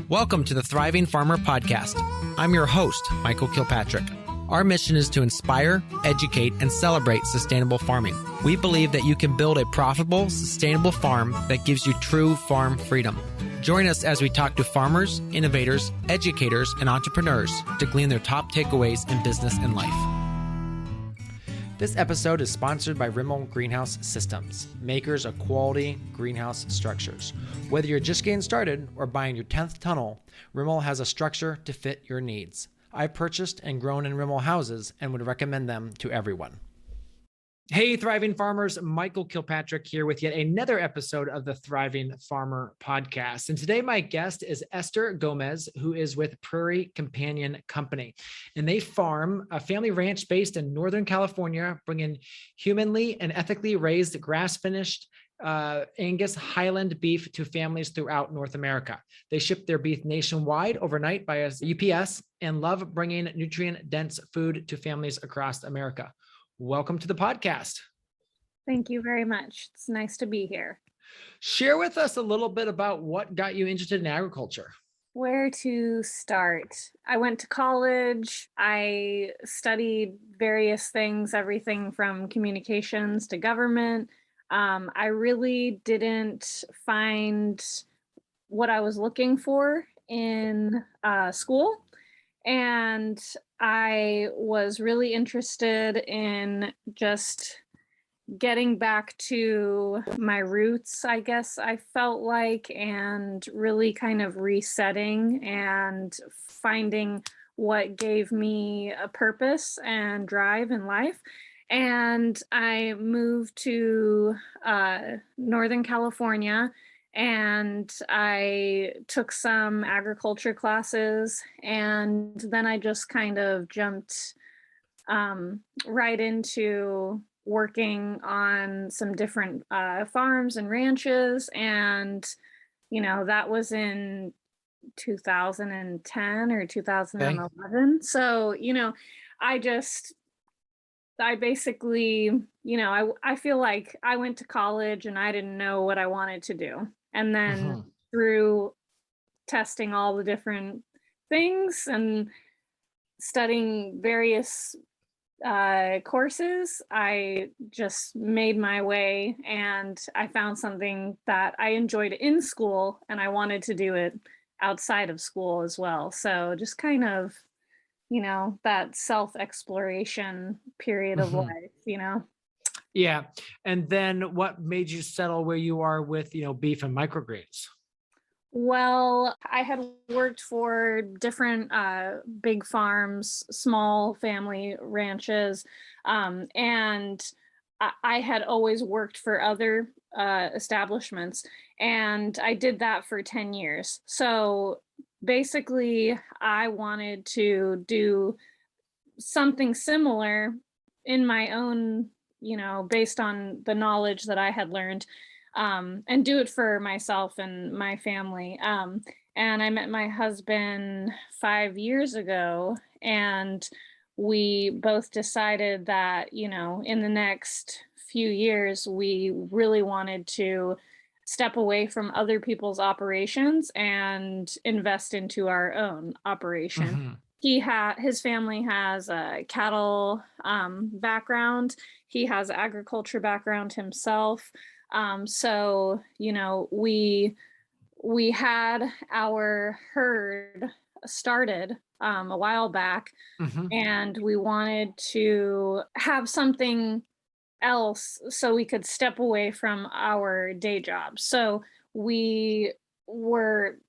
Welcome to the Thriving Farmer Podcast. I'm your host, Michael Kilpatrick. Our mission is to inspire, educate, and celebrate sustainable farming. We believe that you can build a profitable, sustainable farm that gives you true farm freedom. Join us as we talk to farmers, innovators, educators, and entrepreneurs to glean their top takeaways in business and life. This episode is sponsored by Rimmel Greenhouse Systems, makers of quality greenhouse structures. Whether you're just getting started or buying your 10th tunnel, Rimmel has a structure to fit your needs. I've purchased and grown in Rimmel houses and would recommend them to everyone. Hey, Thriving Farmers, Michael Kilpatrick here with yet another episode of the Thriving Farmer Podcast. And today my guest is Esther Gomez, who is with Prairie Companion Company. And they farm a family ranch based in Northern California, bringing humanly and ethically raised grass-finished Angus Highland beef to families throughout North America. They ship their beef nationwide overnight by UPS and love bringing nutrient-dense food to families across America. Welcome to the podcast. Thank you very much. It's nice to be here. Share with us a little bit about what got you interested in agriculture. Where to start? I went to college. I studied various things, everything from communications to government. I really didn't find what I was looking for in school. And I was really interested in just getting back to my roots, I guess I felt like, and really kind of resetting and finding what gave me a purpose and drive in life. And I moved to Northern California, and I took some agriculture classes, and then I just kind of jumped right into working on some different farms and ranches. And, you know, that was in 2010 or 2011. Okay. So, you know, I basically, you know, I feel like I went to college and I didn't know what I wanted to do. And then through testing all the different things and studying various courses, I just made my way, and I found something that I enjoyed in school and I wanted to do it outside of school as well. So just kind of, you know, that self-exploration period of life, you know? Yeah. And then what made you settle where you are with, you know, beef and microgreens? Well, I had worked for different big farms, small family ranches, and I had always worked for other establishments, and I did that for 10 years. So basically, I wanted to do something similar in my own, you know, based on the knowledge that I had learned, and do it for myself and my family. And I met my husband 5 years ago, and we both decided that, you know, in the next few years, we really wanted to step away from other people's operations and invest into our own operation. His family has a cattle background. He has agriculture background himself. So, you know, we had our herd started a while back, and we wanted to have something else so we could step away from our day job. So we were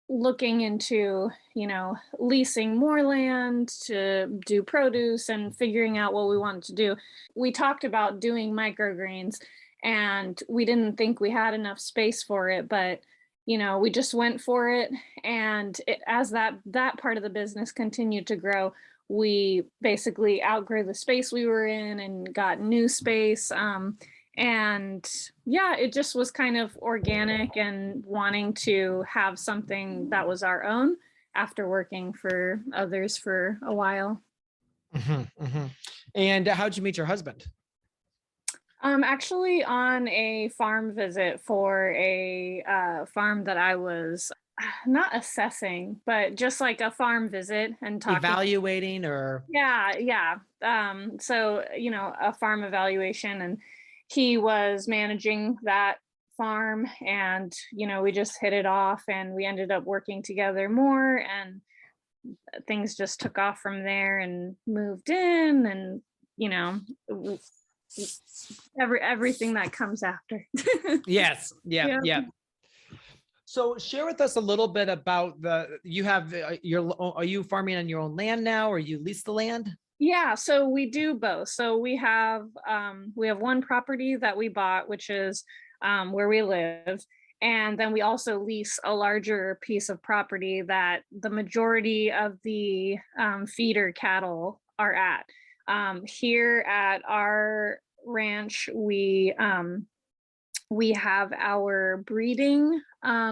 looking into, you know, leasing more land to do produce and figuring out what we wanted to do. We talked about doing microgreens, and we didn't think we had enough space for it, but, you know, we just went for it. And as that part of the business continued to grow, we basically outgrew the space we were in and got new space. And yeah, it just was kind of organic and wanting to have something that was our own after working for others for a while. And how'd you meet your husband? Actually on a farm visit for a farm that I was not assessing, but just like a farm visit and talking. Evaluating or Yeah, yeah. So, a farm evaluation, and he was managing that farm, and, we just hit it off, and we ended up working together more, and things just took off from there and moved in, and, you know, w- everything that comes after. yes, yeah, Yeah. yeah. So share with us a little bit about you have are you farming on your own land now, or you lease the land? Yeah, so we do both. So we have one property that we bought, which is where we live, and then we also lease a larger piece of property that the majority of the feeder cattle are at. Here at our ranch, we have our breeding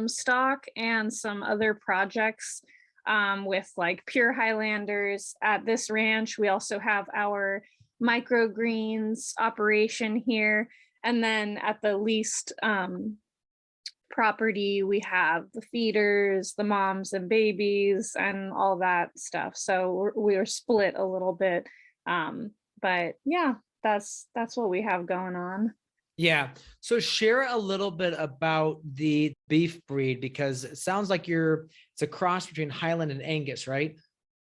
stock and some other projects with like pure Highlanders at this ranch. We also have our microgreens operation here. And then at the least property, we have the feeders, the moms and babies, and all that stuff. So we're split a little bit. But yeah, that's what we have going on. Yeah. So share a little bit about the beef breed, because it sounds like it's a cross between Highland and Angus, right?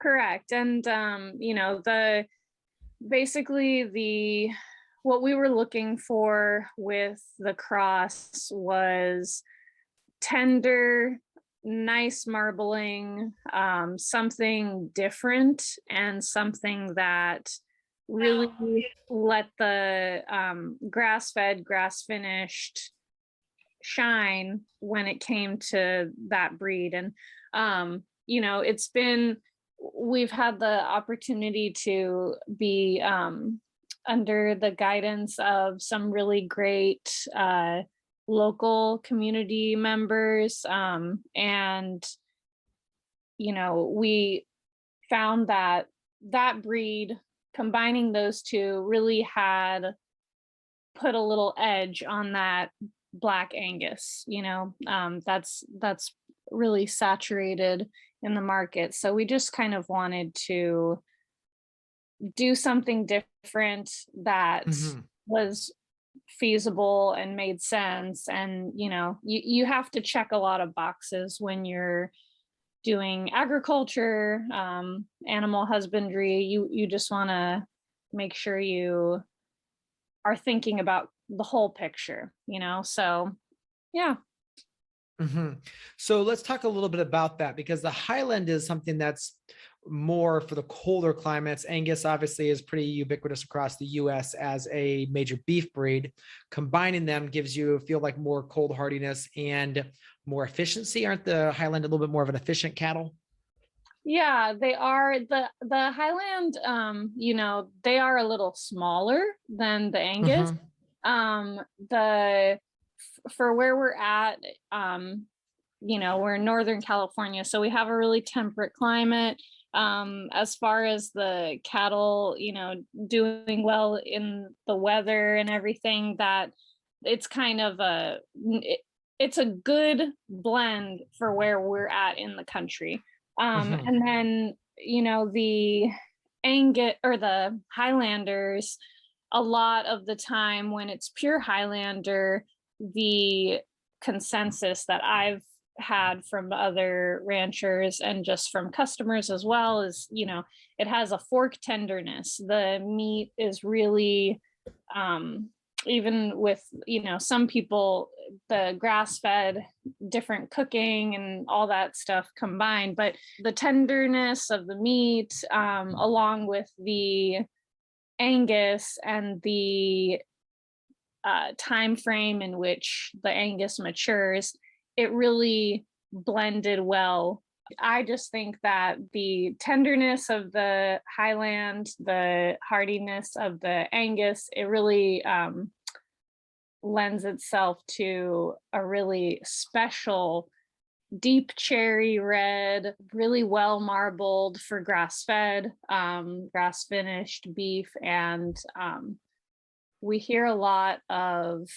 Correct. And the basically the what we were looking for with the cross was tender, nice marbling, something different, and something that really let the grass-fed, grass-finished shine when it came to that breed. And it's been we've had the opportunity to be under the guidance of some really great local community members, and we found that that breed, combining those two, really had put a little edge on that Black Angus. That's really saturated in the market. So we just kind of wanted to do something different that Hmm. was feasible and made sense. And you have to check a lot of boxes when you're doing agriculture, animal husbandry. You just want to make sure you are thinking about the whole picture, so yeah. Hmm. So let's talk a little bit about that, because the Highland is something that's more for the colder climates. Angus obviously is pretty ubiquitous across the US as a major beef breed. Combining them gives you feel like more cold hardiness and more efficiency. Aren't the Highland a little bit more of an efficient cattle? Yeah, they are. The Highland, they are a little smaller than the Angus. Hmm. The For where we're at, we're in Northern California, so we have a really temperate climate. As far as the cattle, doing well in the weather and everything, that it's kind of it's a good blend for where we're at in the country. Hmm. And then, the Angus or the Highlanders, a lot of the time when it's pure Highlander, the consensus that I've had from other ranchers and just from customers as well is, it has a fork tenderness. The meat is really, even with, some people, the grass fed, different cooking and all that stuff combined, but the tenderness of the meat, along with the Angus and the time frame in which the Angus matures, it really blended well. I just think that the tenderness of the Highland, the hardiness of the Angus, it really lends itself to a really special deep cherry red, really well marbled for grass fed, grass finished beef. And we hear a lot of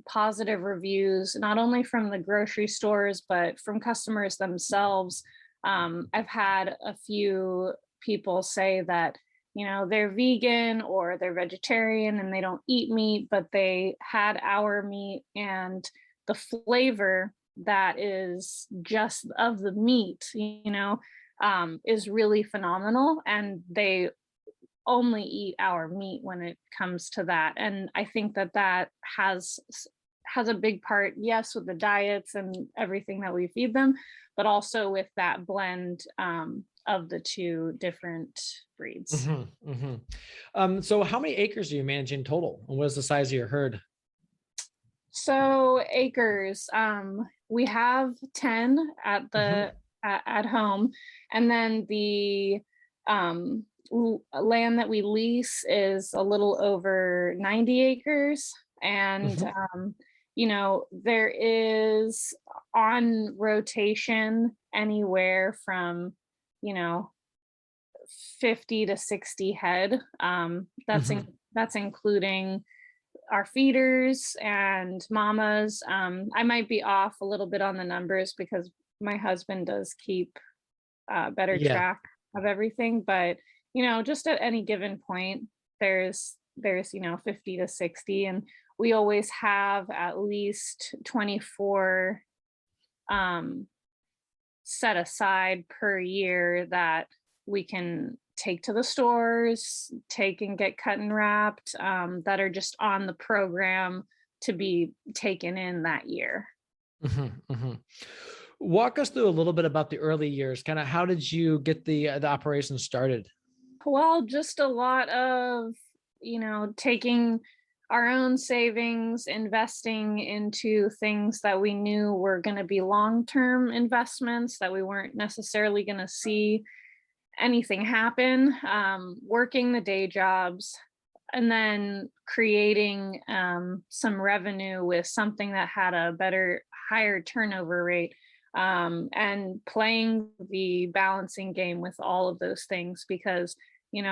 positive reviews, not only from the grocery stores, but from customers themselves. I've had a few people say that, they're vegan or they're vegetarian and they don't eat meat, but they had our meat, and the flavor that is just of the meat, is really phenomenal. And they only eat our meat when it comes to that. And I think that that has a big part, yes, with the diets and everything that we feed them, but also with that blend of the two different breeds. So how many acres do you manage in total? And what is the size of your herd? So acres, we have 10 at Mhm. the at home, and then the land that we lease is a little over 90 acres. And Mhm. there is on rotation anywhere from, you know 50 to 60 head. Mhm. That's including our feeders and mamas. I might be off a little bit on the numbers because my husband does keep better Yeah. track of everything. But just at any given point, there's 50 to 60, and we always have at least 24 um, set aside per year that we can take to the stores, take and get cut and wrapped, that are just on the program to be taken in that year. Mhm. Walk us through a little bit about the early years. Kind of how did you get the operation started? Well, just a lot of, taking our own savings, investing into things that we knew were going to be long term investments, that we weren't necessarily going to see anything happen, working the day jobs, and then creating some revenue with something that had a better, higher turnover rate, and playing the balancing game with all of those things, because you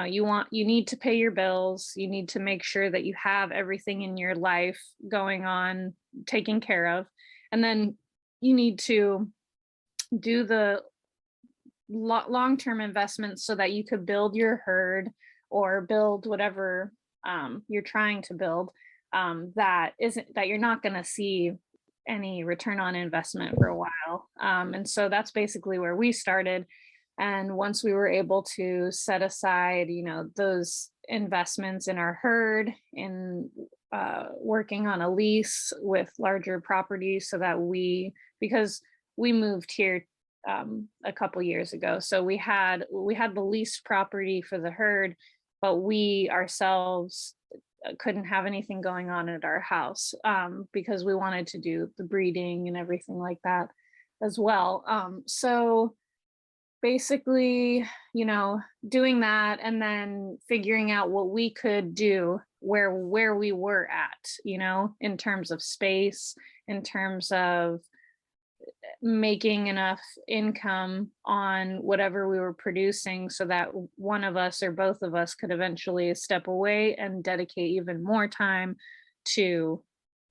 need to pay your bills, you need to make sure that you have everything in your life going on, taken care of, and then you need to do the long-term investments so that you could build your herd or build whatever you're trying to build, that you're not going to see any return on investment for a while. And so that's basically where we started. And once we were able to set aside, those investments in our herd, in working on a lease with larger properties, so that because we moved here a couple years ago, so we had the leased property for the herd, but we ourselves couldn't have anything going on at our house, because we wanted to do the breeding and everything like that as well. So basically, doing that and then figuring out what we could do where we were at, in terms of space, in terms of making enough income on whatever we were producing, so that one of us or both of us could eventually step away and dedicate even more time to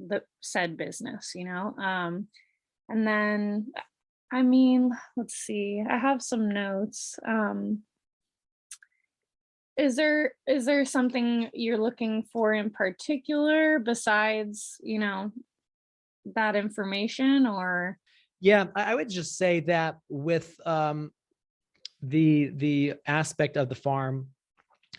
the said business. And then, I mean, let's see, I have some notes. Is there something you're looking for in particular besides, that information, or? Yeah, I would just say that with the aspect of the farm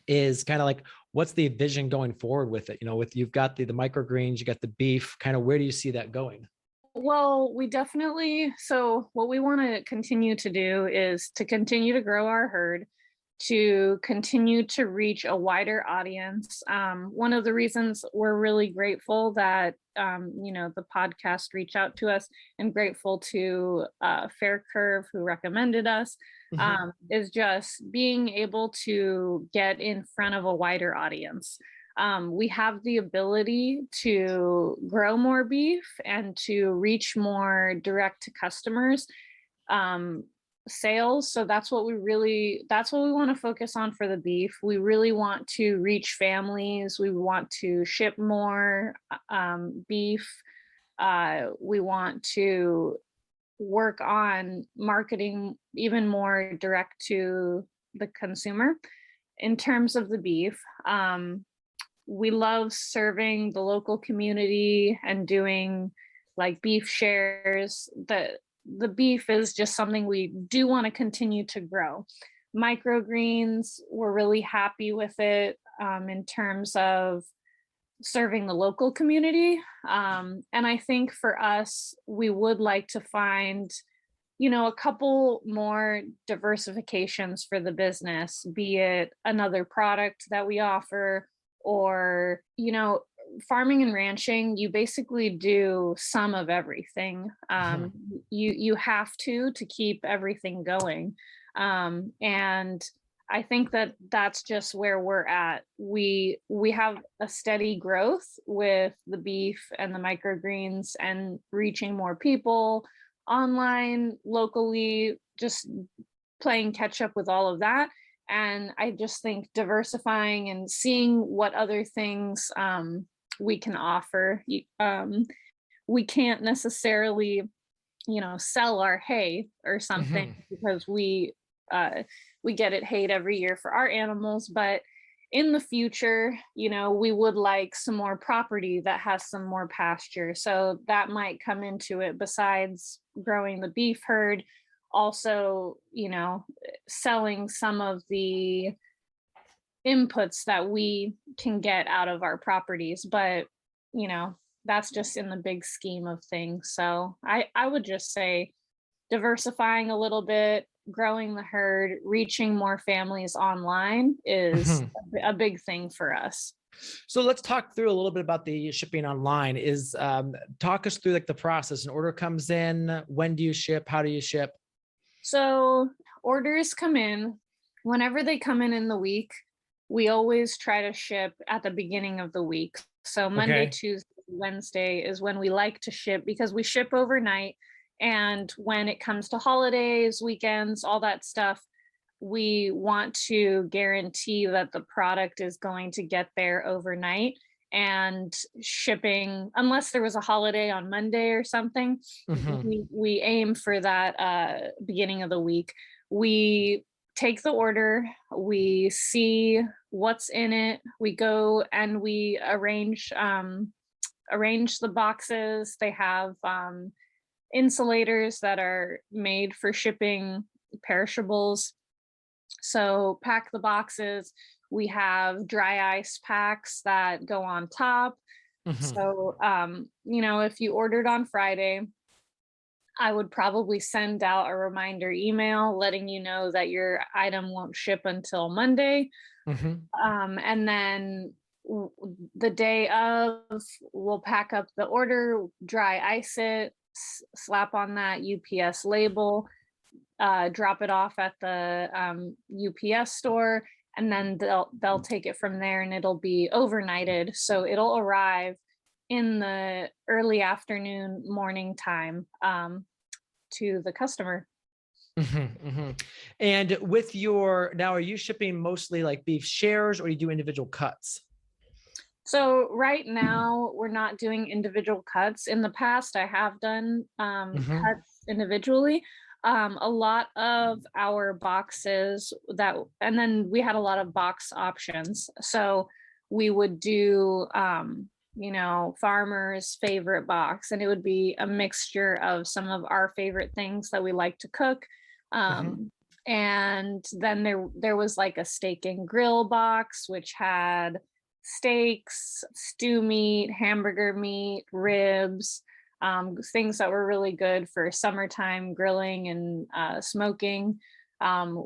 is kind of like, what's the vision going forward with it? With you've got the microgreens, you got the beef, kind of where do you see that going? Well, so what we want to continue to do is to continue to grow our herd, to continue to reach a wider audience. One of the reasons we're really grateful that, the podcast reached out to us, and grateful to Fair Curve, who recommended us, Mhm. is just being able to get in front of a wider audience. We have the ability to grow more beef and to reach more direct to customers, um, sales. So that's what we want to focus on for the beef. We really want to reach families. We want to ship more beef. We want to work on marketing even more direct to the consumer. In terms of the beef, we love serving the local community and doing like beef shares. The beef is just something we do want to continue to grow. Microgreens, we're really happy with it in terms of serving the local community. And I think for us, we would like to find, a couple more diversifications for the business, be it another product that we offer, or, farming and ranching, you basically do some of everything. You have to keep everything going. And I think that that's just where we're at. We have a steady growth with the beef and the microgreens and reaching more people online, locally, just playing catch up with all of that. And I just think diversifying and seeing what other things we can offer. We can't necessarily, sell our hay or something because we get it hayed every year for our animals. But in the future, we would like some more property that has some more pasture. So that might come into it besides growing the beef herd. Also, selling some of the inputs that we can get out of our properties. But, that's just in the big scheme of things. So I would just say diversifying a little bit, growing the herd, reaching more families online is a big thing for us. So let's talk through a little bit about the shipping online. Talk us through like the process. An order comes in, when do you ship? How do you ship? So orders come in whenever they come in the week. We always try to ship at the beginning of the week. So Monday, Tuesday, Wednesday is when we like to ship because we ship overnight. And when it comes to holidays, weekends, all that stuff, we want to guarantee that the product is going to get there overnight. And shipping, unless there was a holiday on Monday or something, we aim for that beginning of the week. We take the order, we see what's in it, we go and we arrange the boxes. They have insulators that are made for shipping perishables. So pack the boxes. We have dry ice packs that go on top. So, if you ordered on Friday, I would probably send out a reminder email letting you know that your item won't ship until Monday. And then the day of, we'll pack up the order, dry ice it, slap on that UPS label, drop it off at the UPS store, and then they'll take it from there and it'll be overnighted. So it'll arrive in the early afternoon, morning time to the customer. And with now, are you shipping mostly like beef shares or do you do individual cuts? So right now we're not doing individual cuts. In the past, I have done cuts individually. A lot of our boxes and then we had a lot of box options. So we would do, farmer's favorite box, and it would be a mixture of some of our favorite things that we like to cook. And then there was like a steak and grill box, which had steaks, stew meat, hamburger meat, ribs, things that were really good for summertime grilling and smoking.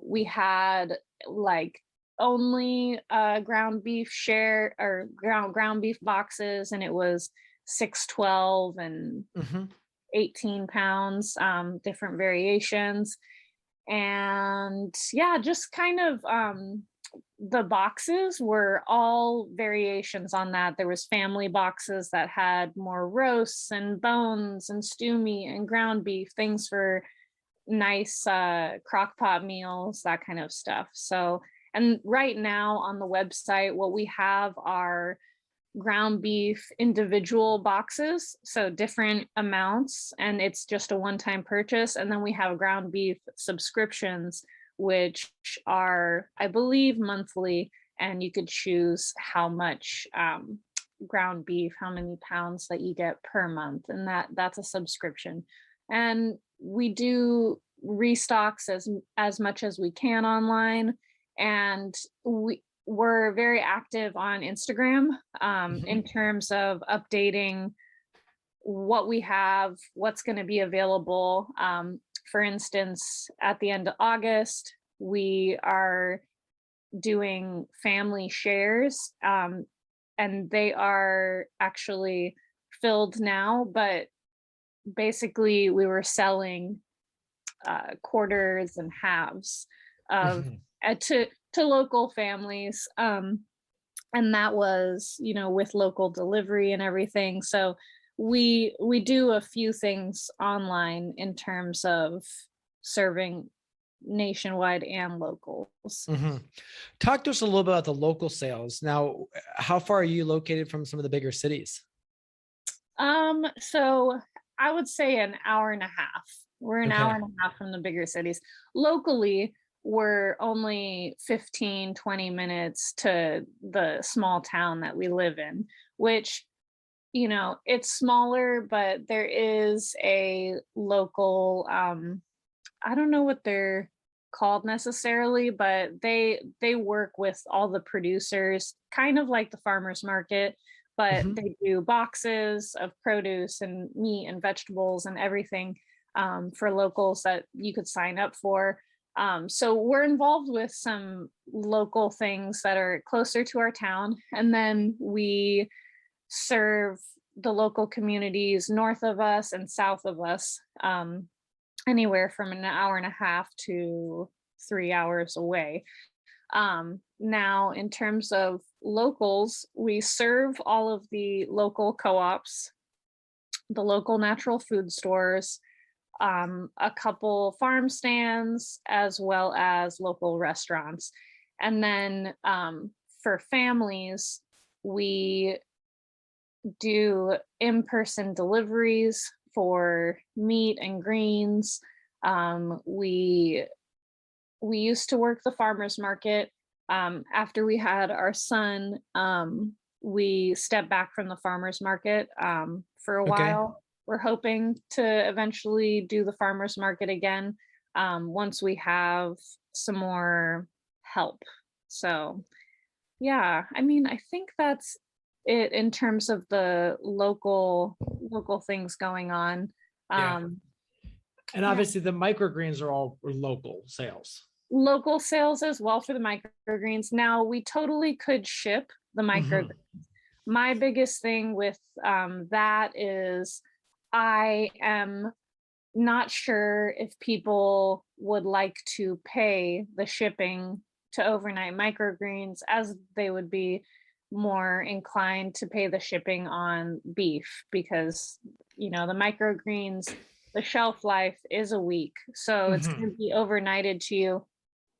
We had like only ground beef share or ground beef boxes, and it was 612 and 18 pounds, different variations. And yeah, just kind of the boxes were all variations on that. There was family boxes that had more roasts and bones and stew meat and ground beef, things for nice crock pot meals, that kind of stuff. So, and right now on the website, what we have are ground beef individual boxes, so different amounts, and it's just a one-time purchase. And then we have ground beef subscriptions, which are, I believe, monthly, and you could choose how much ground beef, how many pounds that you get per month, and that's a subscription. And we do restocks as much as we can online, and we're very active on Instagram in terms of updating what we have, what's going to be available. For instance, at the end of August, we are doing family shares, and they are actually filled now, but basically we were selling quarters and halves of Mhm. To local families, and that was, you know, with local delivery and everything. So we do a few things online in terms of serving nationwide and locals. Mhm. Talk to us a little bit about the local sales. Now, how far are you located from some of the bigger cities? So I would say an hour and a half. We're an hour Okay. and a half from the bigger cities. Locally, we're only 15, 20 minutes to the small town that we live in, which, you know, it's smaller, but there is a local, I don't know what they're called necessarily, but they work with all the producers, kind of like the farmers market, but Mhm. they do boxes of produce and meat and vegetables and everything, for locals that you could sign up for. So we're involved with some local things that are closer to our town, and then we serve the local communities north of us and south of us. Anywhere from an hour and a half to 3 hours away. Now, in terms of locals, we serve all of the local co ops, the local natural food stores, a couple farm stands, as well as local restaurants. And then for families, we do in-person deliveries for meat and greens. We used to work the farmers market. After we had our son, we stepped back from the farmers market for a Okay. while. We're hoping to eventually do the farmers market again once we have some more help. So yeah, I mean, I think that's it in terms of the local things going on. Yeah. Um, And yeah, obviously the microgreens are all local sales. local sales as well for the microgreens. Now we totally could ship the microgreens. Mhm. My biggest thing with that is I am not sure if people would like to pay the shipping to overnight microgreens, as they would be more inclined to pay the shipping on beef, because, you know, the microgreens, the shelf life is a week. So it's going Mhm. to be overnighted to you,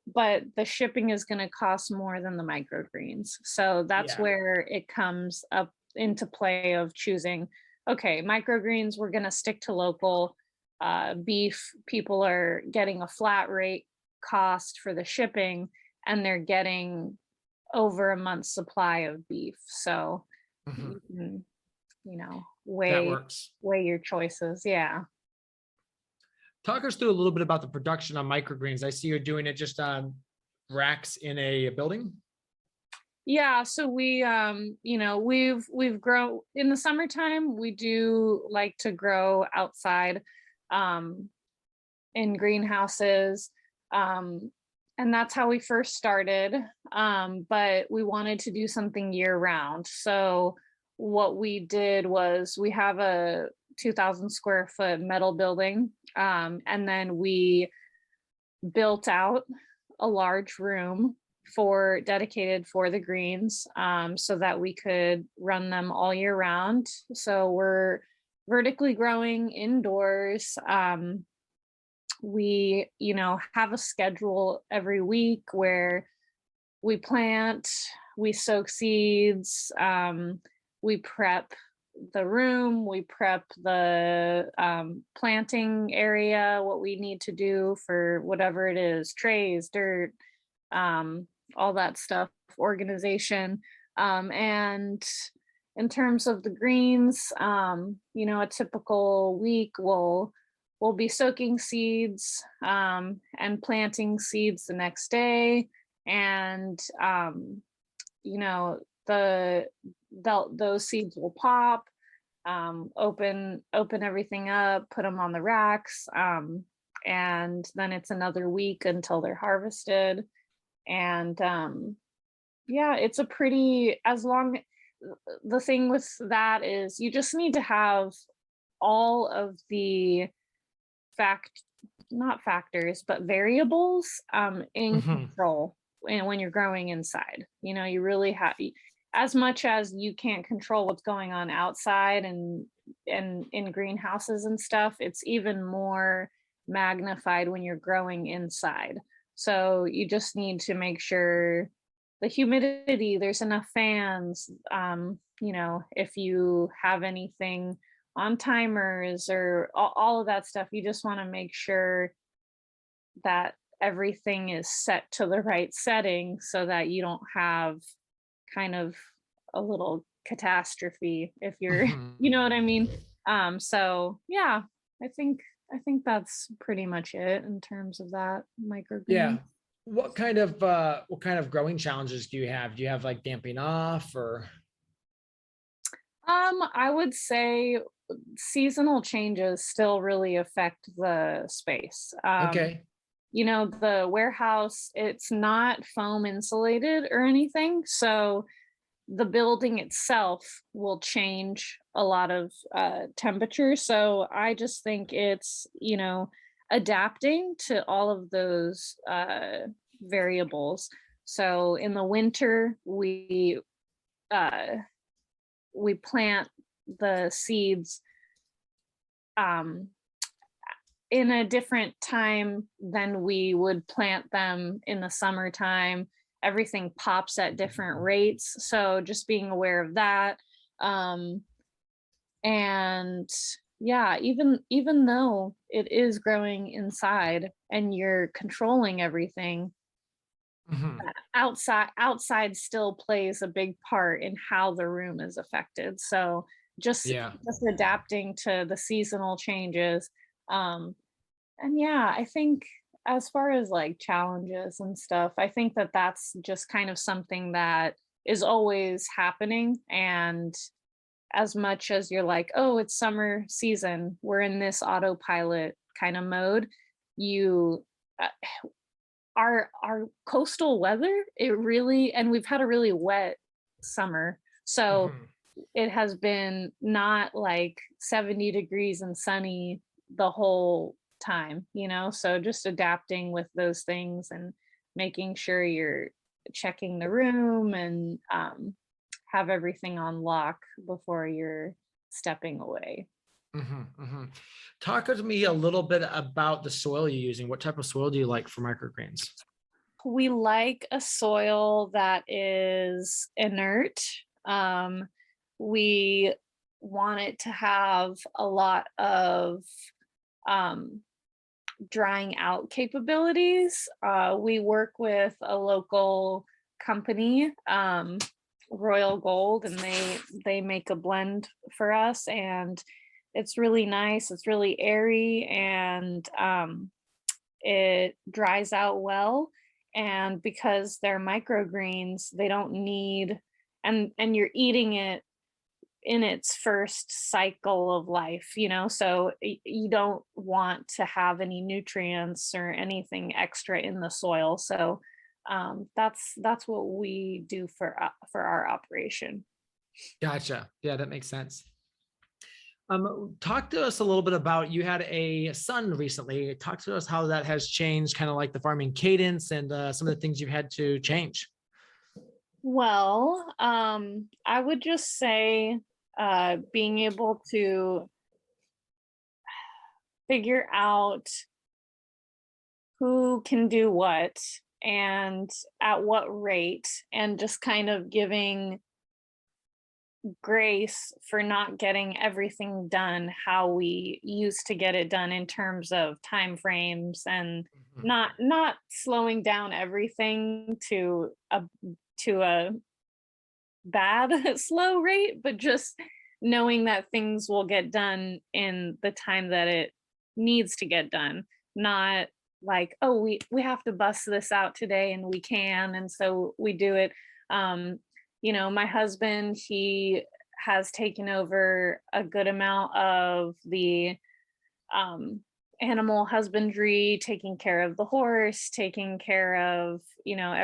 but the shipping is going to cost more than the microgreens. So that's Yeah. where it comes up into play of choosing, okay, microgreens, we're going to stick to local. Beef, people are getting a flat rate cost for the shipping, and they're getting over a month's supply of beef. So Mhm. you can, you know, That works. weigh your choices. Yeah. Talk us through a little bit about the production on microgreens. I see you're doing it just on racks in a building. Yeah, so we you know, we've grown in the summertime, we do like to grow outside um in greenhouses. Um and that's how we first started. But we wanted to do something year round. So what we did was we have a 2,000 square foot metal building, and then we built out a large room for dedicated for the greens, so that we could run them all year round. So we're vertically growing indoors. we, have a schedule every week where we plant, we soak seeds, we prep the room, we prep the planting area, what we need to do for whatever it is, trays, dirt, all that stuff, organization. And in terms of the greens, a typical week will be soaking seeds and planting seeds the next day. And you know the those seeds will pop, open everything up, put them on the racks, and then it's another week until they're harvested. And yeah, it's a pretty, as long, the thing with that is you just need to have all of the fact not factors but variables in Hmm. control. And when you're growing inside, you really have, as much as you can't control what's going on outside and in greenhouses and stuff, it's even more magnified when you're growing inside. So you just need to make sure the humidity, there's enough fans, if you have anything on timers or all of that stuff, you just want to make sure that everything is set to the right setting so that you don't have kind of a little catastrophe if you're Hmm. you know what I mean. So yeah, i think I think that's pretty much it in terms of that microgreen. Yeah. What kind of growing challenges do you have? Do you have like damping off or? I would say seasonal changes still really affect the space. Okay. The warehouse, it's not foam insulated or anything, so the building itself will change a lot of temperature. So I just think it's, adapting to all of those variables. So in the winter, uh, we plant the seeds um, in a different time than we would plant them in the summertime. Everything pops at different rates. So just being aware of that. Um, and yeah, even though it is growing inside and you're controlling everything, Hmm. outside still plays a big part in how the room is affected. So just Yeah. just adapting to the seasonal changes. Um, and yeah, I think as far as like challenges and stuff, I think that that's just kind of something that is always happening. And as much as you're like, oh, it's summer season, we're in this autopilot kind of mode, you uh, our coastal weather, it really, and we've had a really wet summer. So Hmm. it has been not like 70 degrees and sunny the whole time, so just adapting with those things and making sure you're checking the room and have everything on lock before you're stepping away. Hmm. Hmm. Talk to me a little bit about the soil you're using. What type of soil do you like for microgreens? We like a soil that is inert. Um, we want it to have a lot of um, drying out capabilities. We work with a local company, Royal Gold, and they make a blend for us, and it's really nice. It's really airy, and it dries out well. And because they're microgreens, they don't need, and you're eating it in its first cycle of life, so you don't want to have any nutrients or anything extra in the soil. So that's what we do for our operation. Gotcha. Yeah, that makes sense. Talk to us a little bit about, you had a son recently. Talk to us how that has changed, kind of like the farming cadence and some of the things you've had to change. Well, I would just say being able to figure out who can do what and at what rate, and just kind of giving grace for not getting everything done how we used to get it done in terms of time frames, and Mhm. not slowing down everything to a bad slow rate, but just knowing that things will get done in the time that it needs to get done. Not like, oh, we have to bust this out today and we can, and so we do it. um my husband, he has taken over a good amount of the um animal husbandry, taking care of the horse, taking care of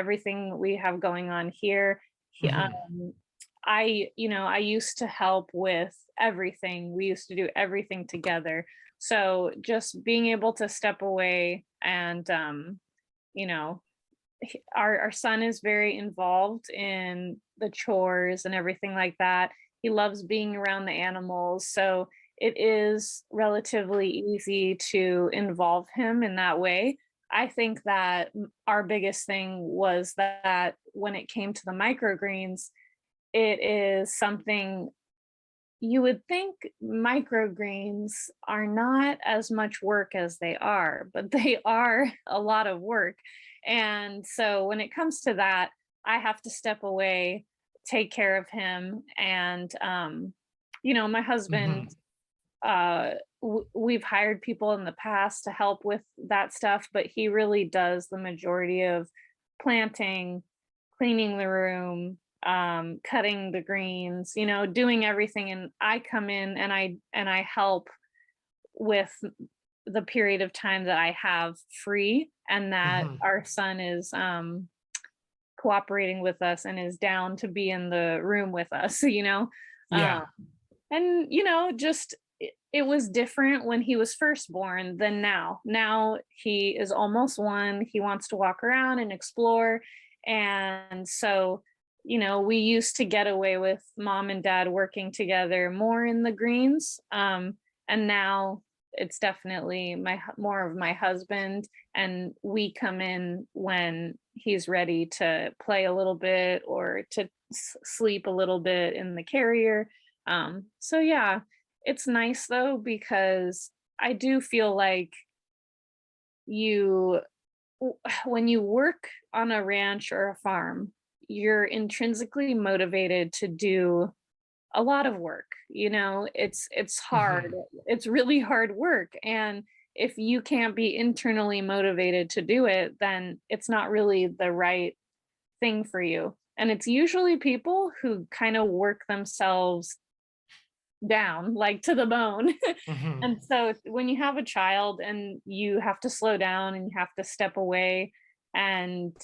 everything we have going on here. he, Mhm. um, I used to help with everything. We used to do everything together. So just being able to step away and you know our son is very involved in the chores and everything like that. He loves being around the animals, so it is relatively easy to involve him in that way. I think that our biggest thing was that when it came to the microgreens, it is something you would think microgreens are not as much work as they are, but they are a lot of work. And so when it comes to that, I have to step away, take care of him. And, my husband, Mhm. we've hired people in the past to help with that stuff, but he really does the majority of planting, cleaning the room, cutting the greens, doing everything. And I come in and I help with the period of time that I have free, and that Mhm. our son is cooperating with us and is down to be in the room with us. Yeah. And just it was different when he was first born than now. Now he is almost 1. He wants to walk around and explore. And so we used to get away with mom and dad working together more in the greens. And now it's definitely more of my husband, and we come in when he's ready to play a little bit or to sleep a little bit in the carrier. So yeah, it's nice though, because I do feel like you when you work on a ranch or a farm, you're intrinsically motivated to do a lot of work. It's hard. Mhm. It's really hard work, and if you can't be internally motivated to do it, then it's not really the right thing for you. And it's usually people who kind of work themselves down, like to the bone. Mhm. And so when you have a child and you have to slow down and you have to step away and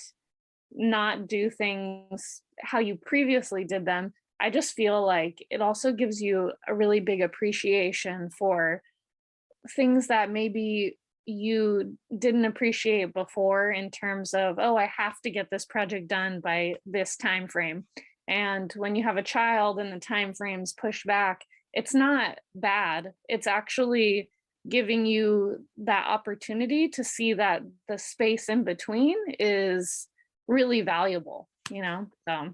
not do things how you previously did them, I just feel like it also gives you a really big appreciation for things that maybe you didn't appreciate before, in terms of, oh, I have to get this project done by this time frame. And when you have a child and the time frames push back, it's not bad. It's actually giving you that opportunity to see that the space in between is really valuable. So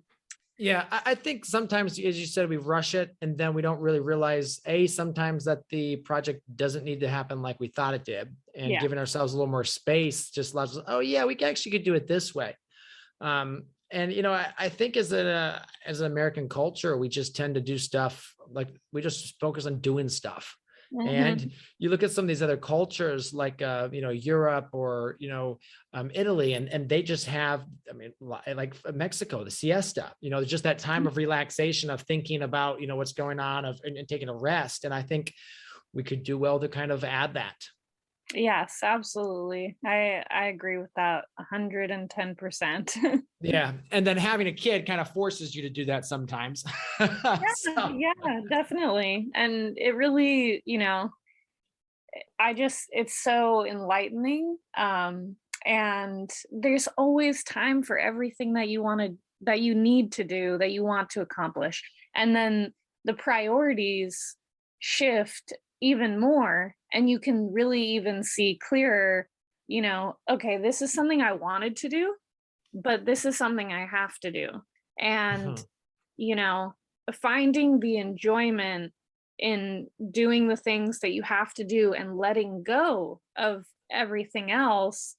Yeah, I think sometimes, as you said, we rush it and then we don't really realize, A, sometimes that the project doesn't need to happen like we thought it did. And yeah. giving ourselves a little more space just allows us, oh, yeah, we actually could do it this way. And I think as an American culture, we just tend to do stuff like we just focus on doing stuff. Hmm. And you look at some of these other cultures like Europe or Italy, and they just have, I mean, like Mexico, the siesta, just that time of relaxation, of thinking about what's going on, and taking a rest. And I think we could do well to kind of add that. Yes, absolutely. I agree with that 110%. Yeah. And then having a kid kind of forces you to do that sometimes. Yeah, So, yeah, definitely. And it really, it's so enlightening. And there's always time for everything that you need to do, that you want to accomplish. And then the priorities shift even more, and you can really even see clearer, okay, this is something I wanted to do, but this is something I have to do. And, Mhm. you know, finding the enjoyment in doing the things that you have to do and letting go of everything else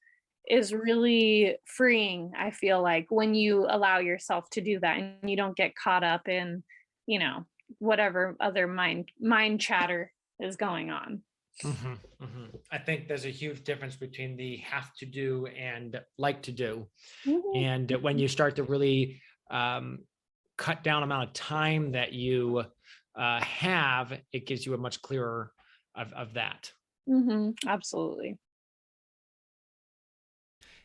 is really freeing, I feel like, when you allow yourself to do that and you don't get caught up in, you know, whatever other mind chatter is going on. Mhm, mhm. I think there's a huge difference between the have to do and like to do. Mhm. And when you start to really um, cut down amount of time that you have, it gives you a much clearer of that. Mhm. Absolutely.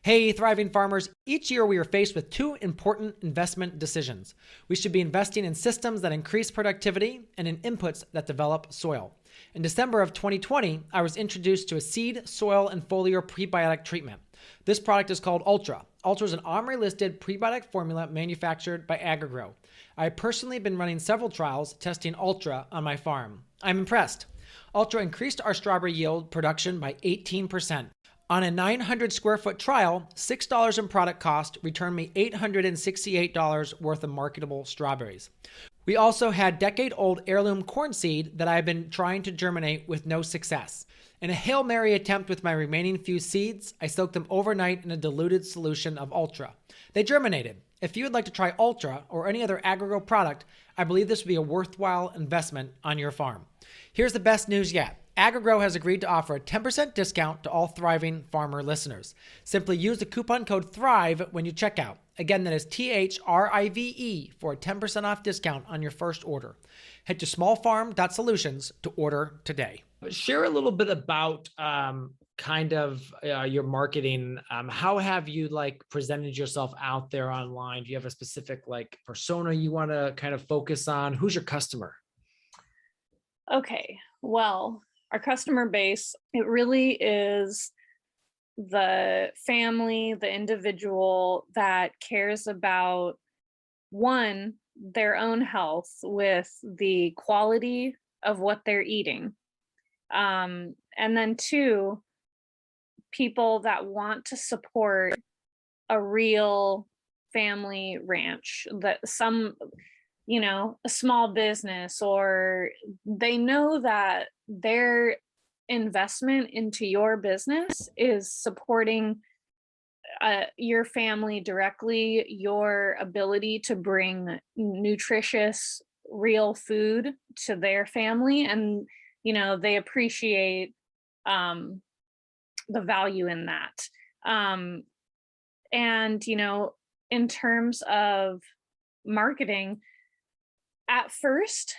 Hey, thriving farmers, each year we are faced with two important investment decisions. We should be investing in systems that increase productivity and in inputs that develop soil. In December of 2020, I was introduced to a seed, soil, and foliar prebiotic treatment. This product is called Ultra. Ultra is an OMRI listed prebiotic formula manufactured by AgriGrow. I have personally been running several trials testing Ultra on my farm. I'm impressed. Ultra increased our strawberry yield production by 18%. On a 900 square foot trial, $6 in product cost returned me $868 worth of marketable strawberries. We also had decade old heirloom corn seed that I have been trying to germinate with no success. In a Hail Mary attempt with my remaining few seeds, I soaked them overnight in a diluted solution of Ultra. They germinated. If you would like to try Ultra or any other AgriGrow product, I believe this would be a worthwhile investment on your farm. Here's the best news yet. AgriGrow has agreed to offer a 10% discount to all thriving farmer listeners. Simply use the coupon code THRIVE when you check out. Again, that is THRIVE for a 10% off discount on your first order. Head to smallfarm.solutions to order today. Share a little bit about your marketing. How have you presented yourself out there online? Do you have a specific persona you want to kind of focus on? Who's your customer? Okay. Well, our customer base, it really is the family, the individual that cares about one, their own health with the quality of what they're eating. And then two, people that want to support a real family ranch, that a small business, or they know that their investment into your business is supporting your family directly, your ability to bring nutritious, real food to their family, and they appreciate um, the value in that. Um, and in terms of marketing, at first,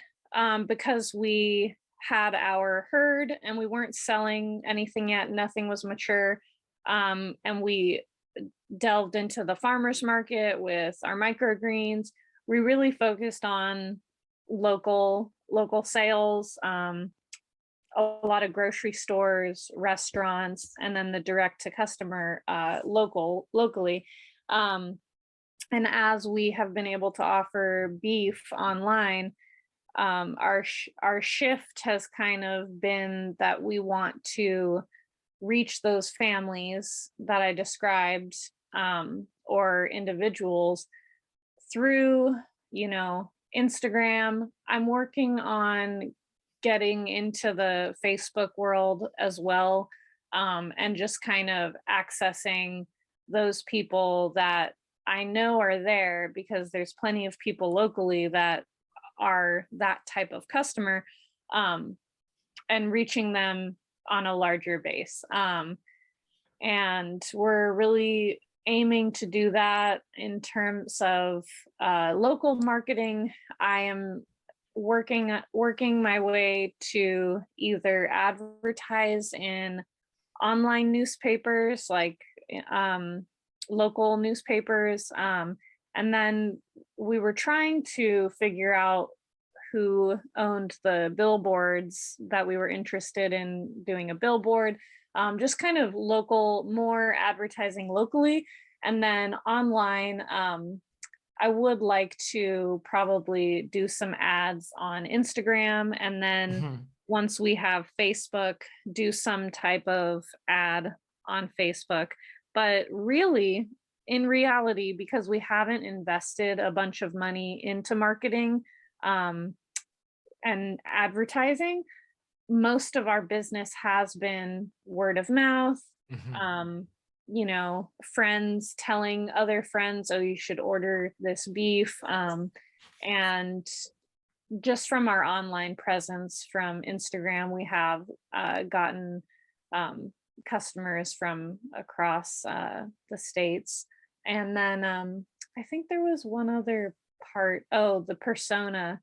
because we had our herd and we weren't selling anything yet, nothing was mature, and we delved into the farmers market with our microgreens. We really focused on local sales, a lot of grocery stores, restaurants, and then the direct to customer locally. Um, and as we have been able to offer beef online, our shift has kind of been that we want to reach those families that I described, or individuals through, Instagram. I'm working on getting into the Facebook world as well, and just kind of accessing those people that I know are there, because there's plenty of people locally that are that type of customer, um, and reaching them on a larger base. And we're really aiming to do that in terms of local marketing. I am working my way to either advertise in online newspapers, like um, local newspapers, and then we were trying to figure out who owned the billboards that we were interested in doing a billboard, just kind of local, more advertising locally. And then online, I would like to probably do some ads on Instagram. And then Mhm. once we have Facebook, do some type of ad on Facebook. But really, in reality, because we haven't invested a bunch of money into marketing um, and advertising, most of our business has been word of mouth. Mhm. um Friends telling other friends, oh, you should order this beef. And just from our online presence from Instagram, we have gotten um customers from across the states. And then I think there was one other part. Oh, the persona.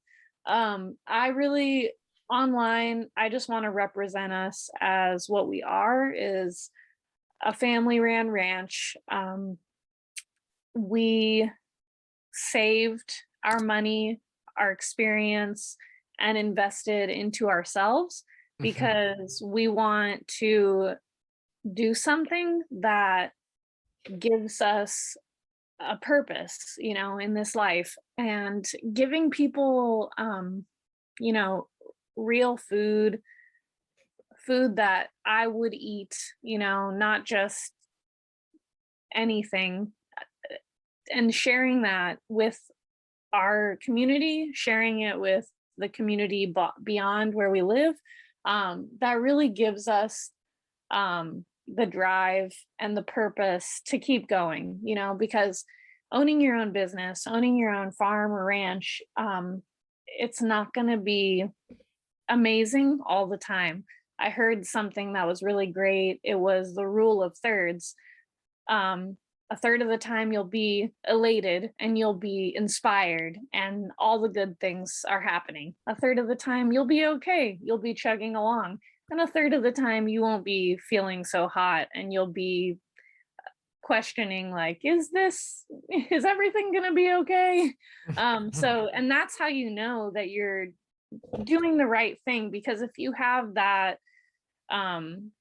I really, online, I just want to represent us as what we are, is a family ran ranch. We saved our money, our experience, and invested into ourselves Mhm. because we want to do something that gives us a purpose, in this life. And giving people, you know, real food that I would eat, not just anything, and sharing that with our community, sharing it with the community beyond where we live. That really gives us the drive and the purpose to keep going, because owning your own business, owning your own farm or ranch, it's not going to be amazing all the time. I heard something that was really great. It was the rule of thirds. um, a third of the time you'll be elated and you'll be inspired and all the good things are happening. A third of the time you'll be okay, you'll be chugging along. And a third of the time you won't be feeling so hot and you'll be questioning, like, is everything going to be okay? So, and that's how you know that you're doing the right thing, because if you have that um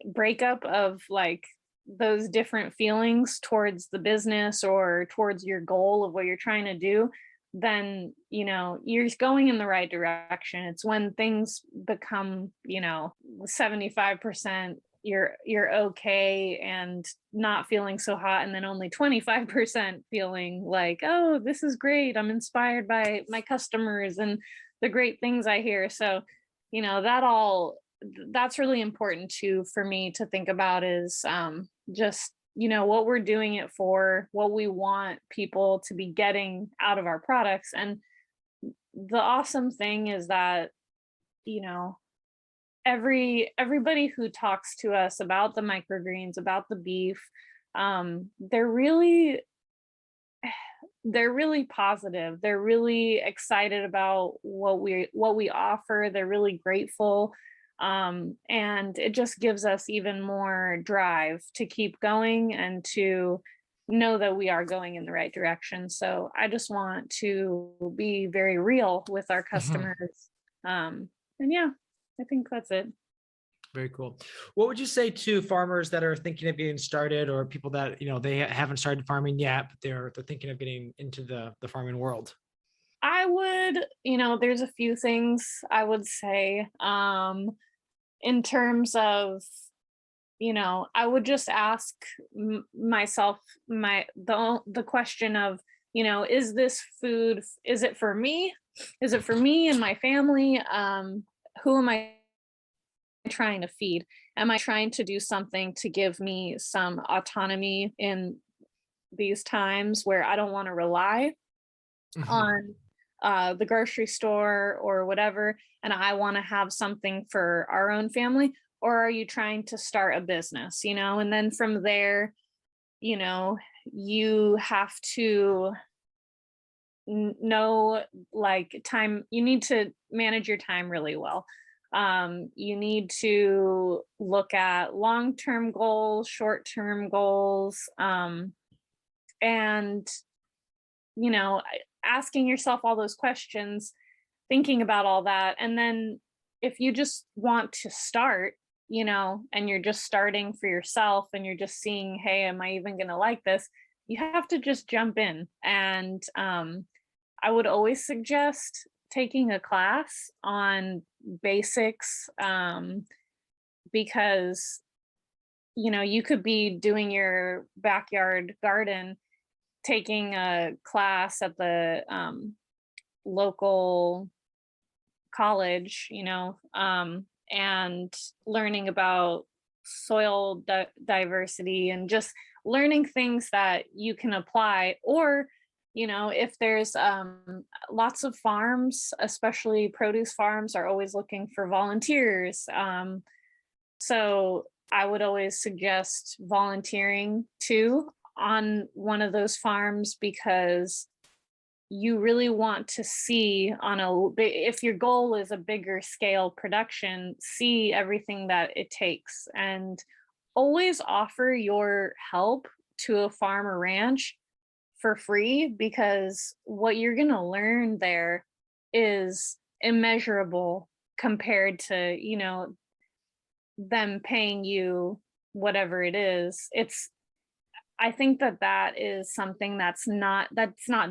breakup of like those different feelings towards the business or towards your goal of what you're trying to do, then you're going in the right direction. It's when things become 75% you're okay and not feeling so hot, and then only 25% feeling like, oh, this is great, I'm inspired by my customers and the great things I hear. So that's really important too for me to think about, is just what we're doing it for, what we want people to be getting out of our products. And the awesome thing is that you know everybody who talks to us about the microgreens, about the beef, they're really positive, they're really excited about what we offer, they're really grateful. And it just gives us even more drive to keep going and to know that we are going in the right direction. So I just want to be very real with our Mhm. customers. And yeah, I think that's it. Very cool. What would you say to farmers that are thinking of getting started, or people that, they haven't started farming yet, but they're thinking of getting into the farming world? I would, there's a few things I would say, in terms of, I would just ask myself the question of, is this food, is it for me? Is it for me and my family? Who am I trying to feed? Am I trying to do something to give me some autonomy in these times where I don't want to rely Mhm. on the grocery store or whatever, and I want to have something for our own family? Or are you trying to start a business? And then from there, you know, you have to know, like, time. You need to manage your time really well. You need to look at long-term goals, short-term goals, and asking yourself all those questions, thinking about all that. And then if you just want to start, and you're just starting for yourself and you're just seeing, hey, am I even going to like this? You have to just jump in. And I would always suggest taking a class on basics, because you could be doing your backyard garden, taking a class at the local college, and learning about soil diversity and just learning things that you can apply. Or, if there's lots of farms, especially produce farms, are always looking for volunteers. So I would always suggest volunteering too on one of those farms, because you really want to see if your goal is a bigger scale production, see everything that it takes, and always offer your help to a farm or ranch for free, because what you're going to learn there is immeasurable compared to, them paying you whatever it is. I think that is something that's not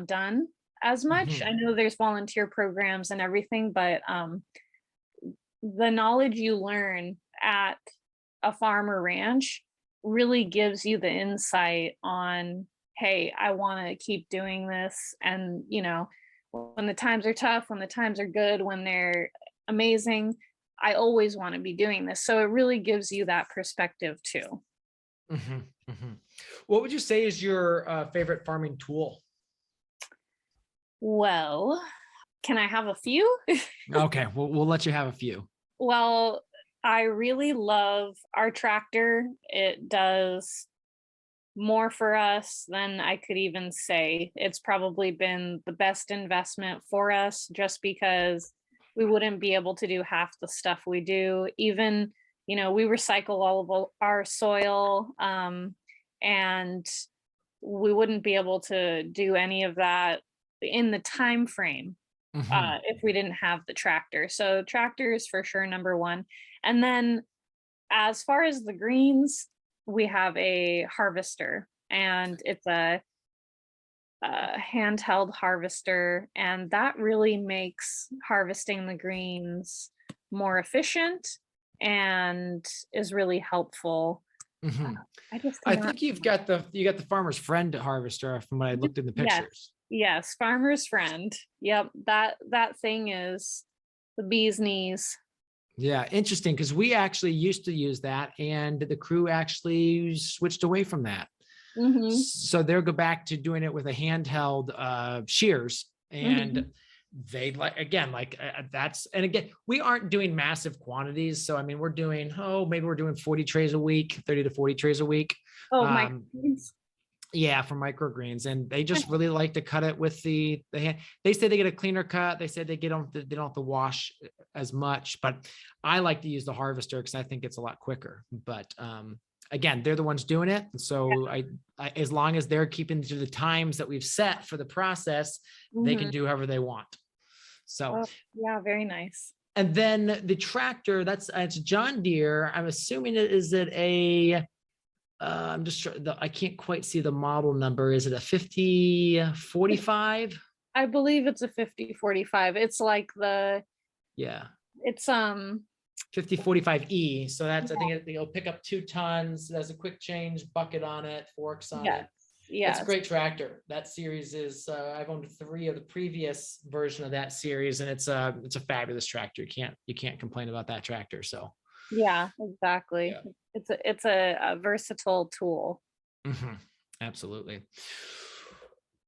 done as much. I know there's volunteer programs and everything, but the knowledge you learn at a farm or ranch really gives you the insight on, hey, I want to keep doing this. And, when the times are tough, when the times are good, when they're amazing, I always want to be doing this. So it really gives you that perspective too. What would you say is your favorite farming tool? Well, can I have a few? Okay, we'll let you have a few. Well, I really love our tractor. It does more for us than I could even say. It's probably been the best investment for us, just because we wouldn't be able to do half the stuff we do. Even, we recycle all of our soil, and we wouldn't be able to do any of that in the time frame if we didn't have the tractor. So tractor is for sure number one. And then as far as the greens, we have a harvester, and it's a handheld harvester, and that really makes harvesting the greens more efficient and is really helpful. I think you got the farmer's friend harvester from what I looked in the pictures. Yes, farmer's friend. Yep, that thing is the bee's knees. Yeah, interesting, because we actually used to use that, and the crew actually switched away from that. So they'll go back to doing it with a handheld shears, and they that's, and again, we aren't doing massive quantities. So, I mean, we're doing, maybe we're doing 40 trays a week, 30 to 40 trays a week. Microgreens. Yeah, for microgreens. And they just really like to cut it with the hand. They say they get a cleaner cut. They said they don't have to wash as much, but I like to use the harvester because I think it's a lot quicker. But again, they're the ones doing it. So I as long as they're keeping to the times that we've set for the process, they can do however they want. So yeah, very nice. And then the tractor, it's John Deere. I'm assuming is it a I'm just sure I can't quite see the model number. Is it a 5045? I believe it's a 5045. It's like it's 5045E. So that's, I think it'll pick up 2 tons. It has a quick change bucket on it, forks on it. Yeah, it's a great tractor. That series is I've owned 3 of the previous version of that series, and it's a fabulous tractor. You can't complain about that tractor. So yeah, exactly. Yeah. It's a versatile tool. Absolutely.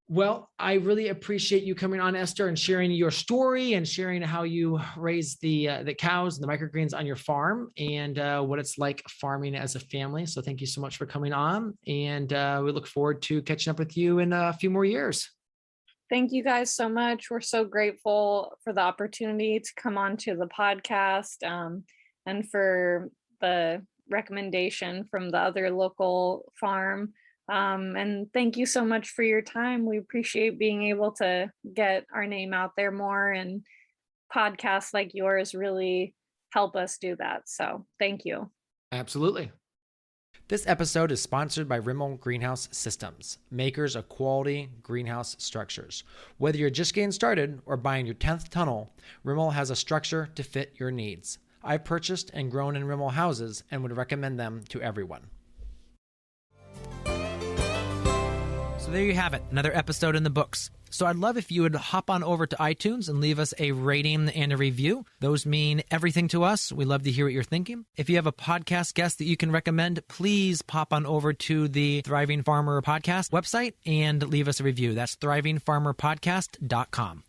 Well, I really appreciate you coming on, Esther, and sharing your story and sharing how you raise the cows and the microgreens on your farm, and what it's like farming as a family. So thank you so much for coming on, and we look forward to catching up with you in a few more years. Thank you guys so much. We're so grateful for the opportunity to come on to the podcast, and for the recommendation from the other local farm. And thank you so much for your time. We appreciate being able to get our name out there more, and podcasts like yours really help us do that. So thank you. Absolutely. This episode is sponsored by Rimmel Greenhouse Systems, makers of quality greenhouse structures. Whether you're just getting started or buying your 10th tunnel, Rimmel has a structure to fit your needs. I've purchased and grown in Rimmel houses and would recommend them to everyone. there you have it, another episode in the books. So I'd love if you would hop on over to iTunes and leave us a rating and a review. Those mean everything to us. We love to hear what you're thinking. If you have a podcast guest that you can recommend, please pop on over to the Thriving Farmer Podcast website and leave us a review. That's thrivingfarmerpodcast.com.